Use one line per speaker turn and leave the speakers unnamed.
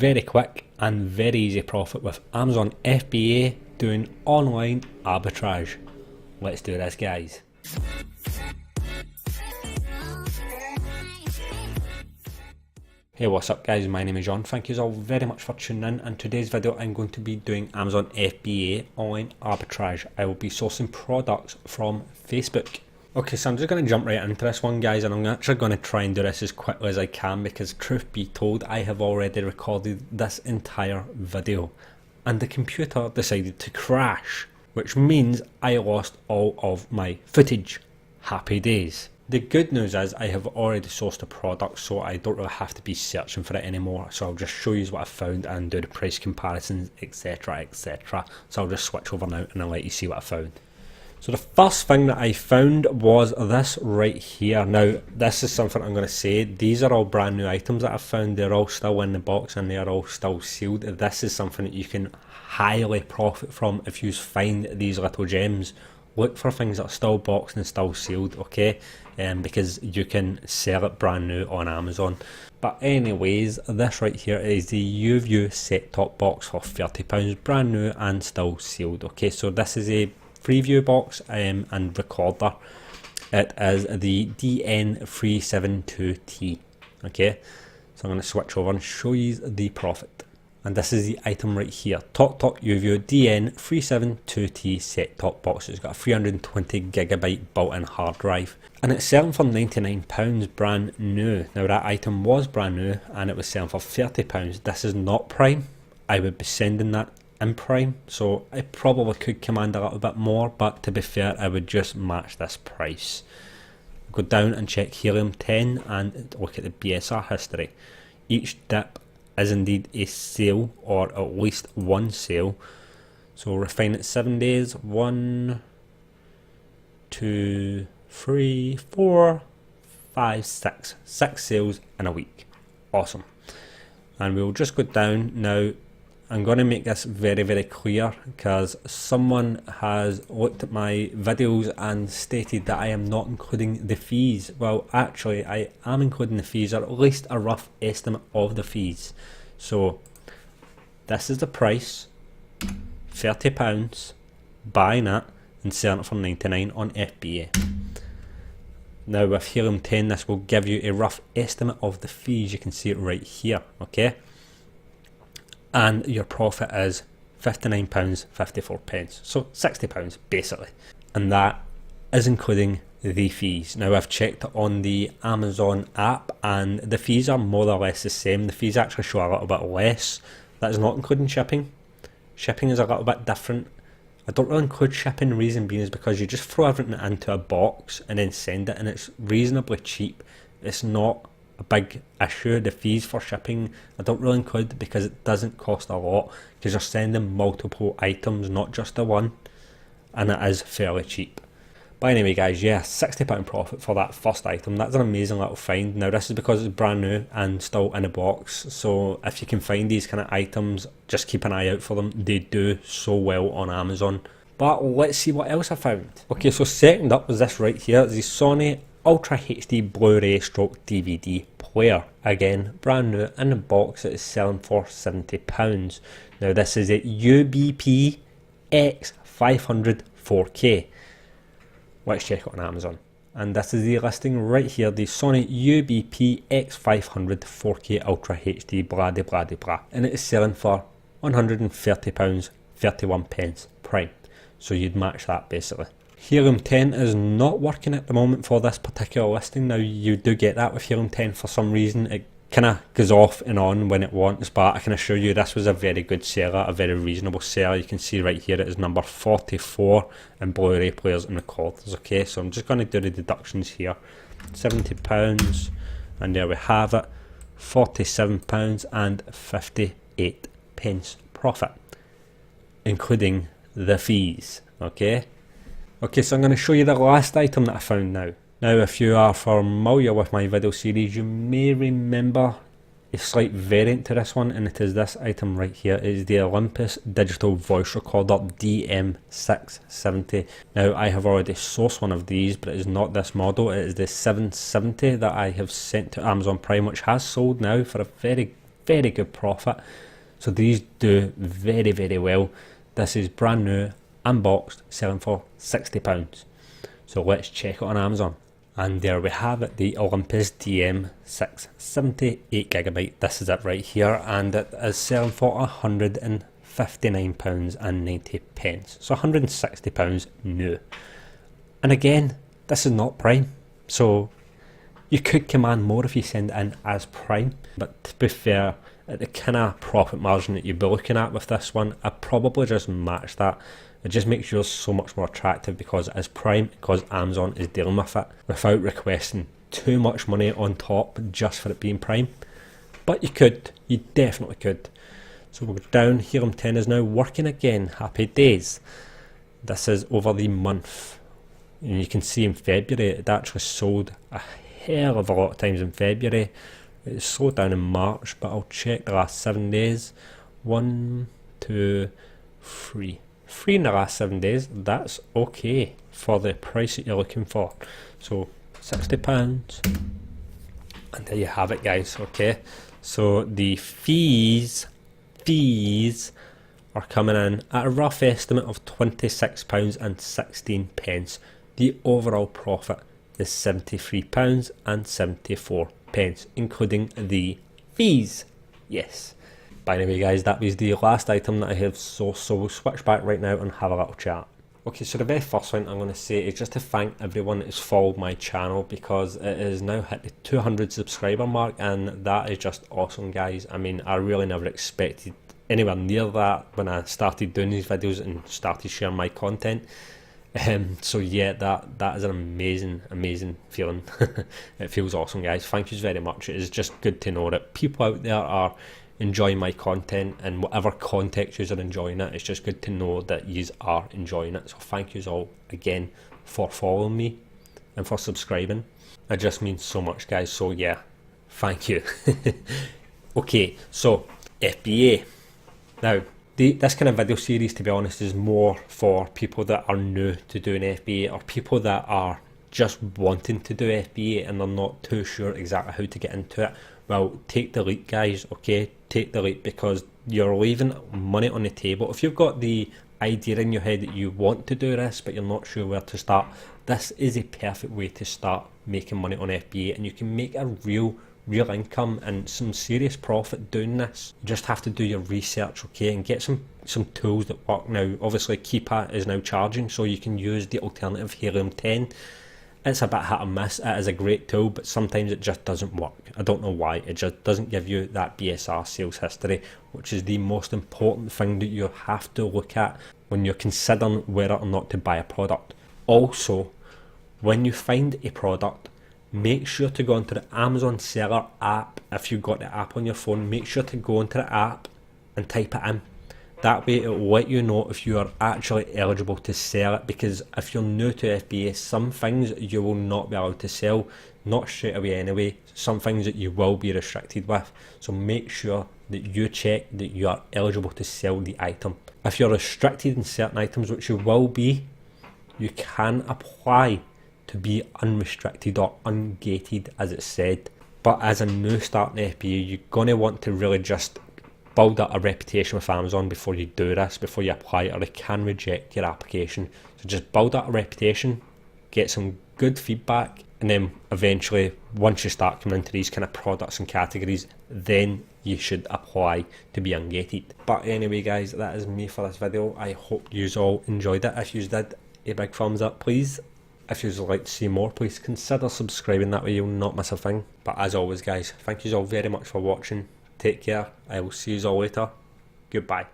very quick and very easy profit with Amazon FBA doing online arbitrage. Let's do this, guys. Hey, what's up guys, my name is John. Thank you all very much for tuning in. In today's video I'm going to be doing Amazon FBA online arbitrage. I will be sourcing products from Facebook. Okay, so I'm just going to jump right into this one, guys, and I'm actually going to try and do this as quickly as I can because truth be told I have already recorded this entire video and the computer decided to crash, which means I lost all of my footage. Happy days. The good news is I have already sourced a product, so I don't really have to be searching for it anymore. So I'll just show you what I found and do the price comparisons, etc, etc. So I'll just switch over now and I'll let you see what I found. So the first thing that I found was this right here. Now this is something I'm going to say, these are all brand new items that I've found. They're all still in the box and they're all still sealed. This is something that you can highly profit from if you find these little gems. Look for things that are still boxed and still sealed, okay? Because you can sell it brand new on Amazon. But anyways, this right here is the UView set-top box for £30, brand new and still sealed. Okay, so this is a preview box and recorder. It is the DN372T. Okay, so I'm going to switch over and show you the profit. And this is the item right here, TalkTalk UView DN372T set-top box. It's got a 320GB built-in hard drive and it's selling for £99 brand new. Now that item was brand new and it was selling for £30. This is not Prime. I would be sending that in Prime, so I probably could command a little bit more, but to be fair I would just match this price. Go down and check Helium 10 and look at the BSR history. Each dip is indeed a sale, or at least one sale. So refine it 7 days, 1, 2, 3, 4, 5, 6 sales in a week. Awesome. And we'll just go down now. I'm going to make this very clear because someone has looked at my videos and stated that I am not including the fees. Well, actually I am including the fees, or at least a rough estimate of the fees. So this is the price, £30, buying it and selling it for 99 on FBA. Now with Helium 10 this will give you a rough estimate of the fees. You can see it right here, okay? And your profit is £59.54, so £60 basically, and that is including the fees. Now I've checked on the Amazon app and the fees are more or less the same. The fees actually show a little bit less. That is not including shipping. Shipping is a little bit different. I don't really include shipping. The reason being is because you just throw everything into a box and then send it, and it's reasonably cheap. It's not a big issue. The fees for shipping I don't really include because it doesn't cost a lot, because you're sending multiple items, not just the one, and it is fairly cheap. But anyway guys, yeah, £60 profit for that first item. That's an amazing little find. Now this is because it's brand new and still in a box, so if you can find these kind of items, just keep an eye out for them. They do so well on Amazon. But let's see what else I found. Okay, so second up was this right here, the Sony Ultra HD Blu-ray stroke DVD player. Again, brand new in the box. It is selling for £70. Now this is a UBP X500 4K. Let's check it on Amazon. And this is the listing right here, the Sony UBP X500 4K Ultra HD blah de blah de blah. And it is selling for £130, 31 pence Prime. So you'd match that basically. Helium 10 is not working at the moment for this particular listing. Now you do get that with Helium 10 for some reason. It kind of goes off and on when it wants, but I can assure you this was a very good seller, a very reasonable seller. You can see right here it is number 44 in Blu-ray players and recorders. Okay, so I'm just going to do the deductions here. £70, and there we have it, £47 and 58 pence profit, including the fees. Okay, so I'm going to show you the last item that I found now. Now if you are familiar with my video series, you may remember a slight variant to this one, and it is this item right here. It is the Olympus Digital Voice Recorder DM670. Now I have already sourced one of these, but it is not this model. It is the 770 that I have sent to Amazon Prime, which has sold now for a very very good profit. So these do very, very well. This is brand new, unboxed, selling for £60. So let's check it on Amazon. And there we have it, the Olympus DM670 8GB. This is it right here, and it is selling for £159.90. So £160 new. And again, this is not Prime, so you could command more if you send it in as Prime. But to be fair, at the kind of profit margin that you'd be looking at with this one, I'd probably just match that. It just makes yours so much more attractive because it is Prime, because Amazon is dealing with it, without requesting too much money on top just for it being Prime. But you definitely could. So we're down, Helium 10 is now working again, happy days. This is over the month. And you can see in February, it actually sold a hell of a lot of times in February. It slowed down in March, but I'll check the last 7 days. 1, 2, 3. 3 in the last 7 days. That's okay for the price that you're looking for. So £60. And there you have it, guys. Okay. So the fees are coming in at a rough estimate of £26.16. The overall profit is £73.74, including the fees. Yes. By the way, guys, that was the last item that I have, so we'll switch back right now and have a little chat. Okay, so the very first thing I'm going to say is just to thank everyone that has followed my channel, because it has now hit the 200 subscriber mark, and that is just awesome, guys. I mean, I really never expected anywhere near that when I started doing these videos and started sharing my content. So yeah, that is an amazing feeling. It feels awesome, guys. Thank you very much. It is just good to know that people out there are enjoying my content, and whatever context you are enjoying it, it's just good to know that you are enjoying it. So thank you all again for following me and for subscribing. It just means so much, guys. So yeah, thank you. Okay, so FBA. Now, this kind of video series, to be honest, is more for people that are new to doing FBA, or people that are just wanting to do FBA and they're not too sure exactly how to get into it. Well, take the leap, guys, okay? Take the leap, because you're leaving money on the table. If you've got the idea in your head that you want to do this, but you're not sure where to start, this is a perfect way to start making money on FBA, and you can make a real income and some serious profit doing this. You just have to do your research, okay, and get some tools that work. Now, obviously, Keepa is now charging, so you can use the alternative Helium 10. It's a bit hit and miss. It is a great tool, but sometimes it just doesn't work. I don't know why. It just doesn't give you that BSR sales history, which is the most important thing that you have to look at when you're considering whether or not to buy a product. Also, when you find a product, make sure to go into the Amazon Seller app. If you've got the app on your phone, make sure to go into the app and type it in. That way it will let you know if you are actually eligible to sell it, because if you're new to FBA, some things you will not be allowed to sell, not straight away anyway. Some things that you will be restricted with. So make sure that you check that you are eligible to sell the item. If you're restricted in certain items, which you will be, you can apply to be unrestricted or ungated, as it's said. But as a new start in FBA, you're going to want to really just build up a reputation with Amazon before you do this, before you apply, or they can reject your application. So just build up a reputation, get some good feedback, and then eventually, once you start coming into these kind of products and categories, then you should apply to be ungated. But anyway, guys, that is me for this video. I hope you all enjoyed it. If you did, a big thumbs up, please. If you'd like to see more, please consider subscribing, that way you'll not miss a thing. But as always, guys, thank you all very much for watching. Take care. I will see you all later. Goodbye.